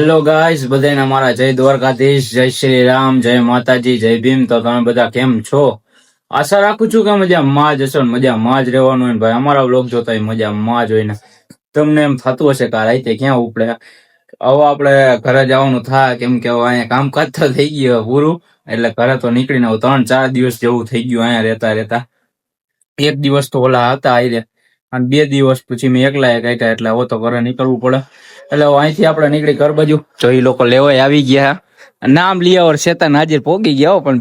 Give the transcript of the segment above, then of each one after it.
Hello guys, બધાને મારા જય દ્વારકાધીશ, જય શ્રી રામ, જય માતાજી, જય ભીમ. તો તમે બધા કેમ છો? આશા રાખું છું કે મજામાં જ હશો ને મજામાં જ રહેવાનું હોય ને ભાઈ. અમારા વ્લોગ જોતા હોય મજામાં જ હોય ને તમને એમ થતું હશે કે આ રાતે ક્યાં ઉપડે. હવે આપણે ઘરે જવાનું થાય, કેમ કે હવે અહીંયા કામકાજ તો થઈ ગયું પૂરું. એટલે ઘરે તો નીકળીને 3-4 દિવસ જેવું થઈ ગયું અહીંયા રહેતા રહેતા. એક દિવસ તો ઓલા હતા આયરે અને 2 દિવસ પછી મેં એકલા કાઢ્યા, એટલે હવે તો ઘરે નીકળવું પડે. એટલે અહીંથી આપણે નીકળી ઘર બાજુ. જો એ લોકો લેવાય આવી ગયા, નામ લિયાવર શેતાન હાજર પોગી ગયા હો, પણ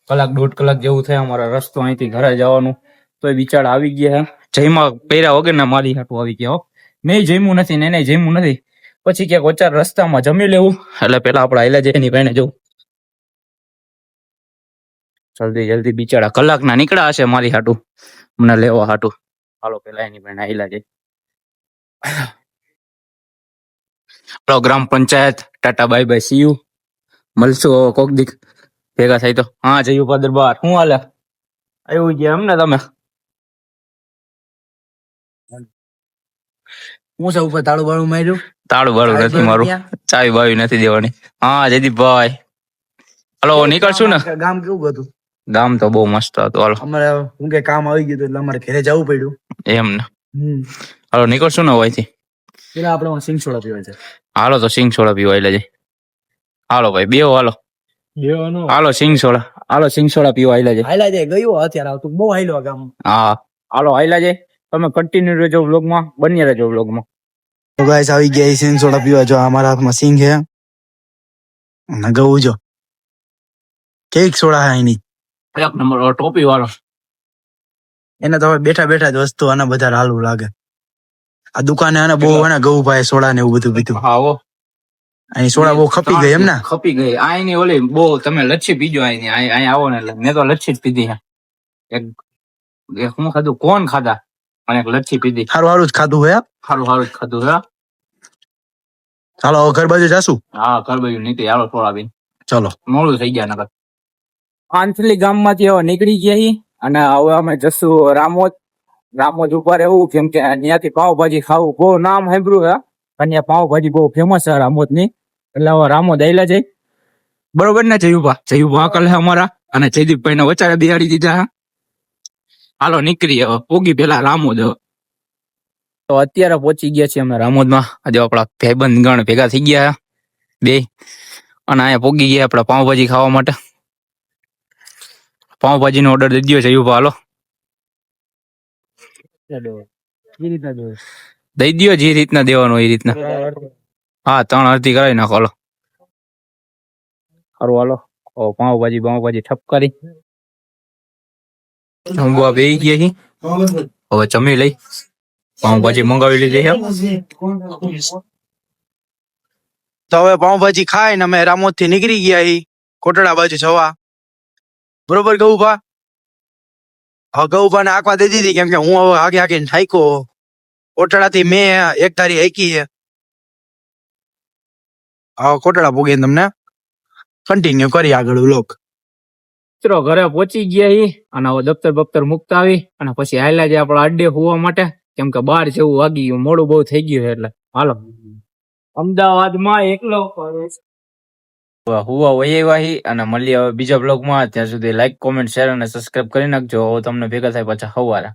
1-1.5 કલાક જેવું થાય અમારા રસ્તો અહીંથી ઘરે જવાનું. તો એ બિચારા આવી ગયા. જઈમાં પહેર્યા વગરના મારી હાટું આવી ગયા હો. મેં જમ્યું નથી ને એને જમ્યું નથી. પછી ક્યાંક વચાર રસ્તામાં જમી લેવું, એટલે પેલા આપણે હાલ્યા જઈએ એની પાસે જવું. જલ્દી જલ્દી બિચારા કલાકના નીકળ્યા હશે મારી હાટું મને લેવા હાટું. હાલો પેલા એની પાસે હાલ્યા જઈએ. Hello gram panchayat, Tata bye bye, C you. મળશું હવે કોક દીક ભેગા થાય તો. હા જયું પાદર બાર શું હાલે? આવ્યું ગયા એમ ને તમે? હું સૌ ઉપર તાળું બાળું માર્યું? તાળું બાળું નથી મારું, ચાવી બાવી નથી દેવાની. હા જયદીપભાઈ, હાલો નીકળશું ને. ગામ કેવું હતું? ગામ તો બહુ મસ્ત હતું. હાલો અમારે હું કે કામ આવી ગયું એટલે અમારે ઘરે જવું પડ્યું એમ ને. હાલો નીકળશું ને અહીંથી. પેલા આપણે સિંગ સોડા પીવા છે. હાલો તો સિંગ સોડા પીવા એટલે જાય. હાલો ભાઈ બેહો, હાલો હાલો સિંગ સોડા, હાલો સિંગ સોડા પીવા હાલ્યા જાય. હાલ્યા જાય ગયો અત્યારે આવતું બહુ હાલ્યો ગામ. હા હાલો હાલ્યા જાય. તમે કન્ટિન્યુ રહેજો વ્લોગમાં, બની રહેજો વ્લોગમાં. તો ગાઈસ આવી ગયા સિંગ સોડા પીવા. જો અમારા હાથમાં સિંગ છે અને ગવું જો કેક સોડા હે એની એક નંબર ટોપી વાળો. એને તો હવે બેઠા બેઠા જ વસ્તુ આના બધા હાલું લાગે. આ દુકાને આને બહુ હે ને ગવું ભાઈ સોડા ને એવું બધું પીધું. હા હો, અહીં સોડા બહુ ખપી ગઈ એમ ને? ખપી ગઈ. આની ઓલી બહુ તમે લચ્છી પીજો આની. અહીં આવો ને એટલે મેં તો લચ્છી જ પીધી હે. એક હું ખાધું, કોણ ખાધા અને એક લચ્છી પીધી. સારું સારું જ ખાધું હે. સારું સારું જ ખાધું હે. ચાલો ઘર બાજુ જાશું. હા ઘર બાજુ નીકળી હાલો થોડા બી. ચલો મોડું થઈ ગયા નકર. આંચલી ગામમાંથી હવે નીકળી ગયા અને હવે અમે જશું રામોદ. રામોદ ઉપર એવું કેમ કે ત્યાંથી પાવભાજી ખાવું બહુ નામ સાંભળ્યું હે. અને પાવભાજી બહુ ફેમસ છે રામોદની. એટલે હવે રામોદ આયલા જાય. બરોબર ને જયુભા? જયુભા કલ અમારા અને જયદીપભાઈ ને વચારે બિહાડી દીધા. હાલો નીકળી હવે પોગી પેલા રામોદ. તો અત્યારે પહોંચી ગયા છીએ અમે રામોદમાં. આજે આપણા ભાઈબંધ ગણ ભેગા થઈ ગયા બે અને અહીંયા પોગી ગયા આપડા પાવભાજી ખાવા માટે. પાવભાજી નો ઓર્ડર દઈ દો જયુભા. હાલો દઈ દો જે રીતના દેવાનું એ રીતના. હા 3 અડધી કરાવી નાખો. હાલો સારું હાલો. પાવભાજી ઠપ કરી જમવા બેસી ગયા છીએ. હવે જમી લઈ. પાવભાજી મંગાવી લીધી છે. તો હવે પાઉંભાજી ખાઈને અમે રામોદ થી નીકળી ગયા કોટડા બાજુ જવા. બરોબર ગૌભા? હવે ગૌભા ને આંકવા દઈ દીધી કેમ કે હું હવે આગે આગે થાક્યો. કોટડા થી મેં એક તારી હાકી છે. હવે કોટડા પોગીને તમને કન્ટિન્યુ કરી આગળ વ્લોગ. મિત્રો ઘરે પહોંચી ગયા અને હવે દફતર બફતર મુકતા આવી અને પછી હાલ્યા જાય આપણા અડ્ડે હોવા માટે. કેમ કે 12 જેવું વાગી ગયું, મોડું બહુ થઈ ગયું એટલે. હાલો અમદાવાદમાં એકલો હુવા વહી અને મળીએ હવે બીજા બ્લોગમાં. ત્યાં સુધી લાઈક, કોમેન્ટ, શેર અને સબસ્ક્રાઇબ કરી નાખજો. તમને ભેગા થાય પાછા હવારે.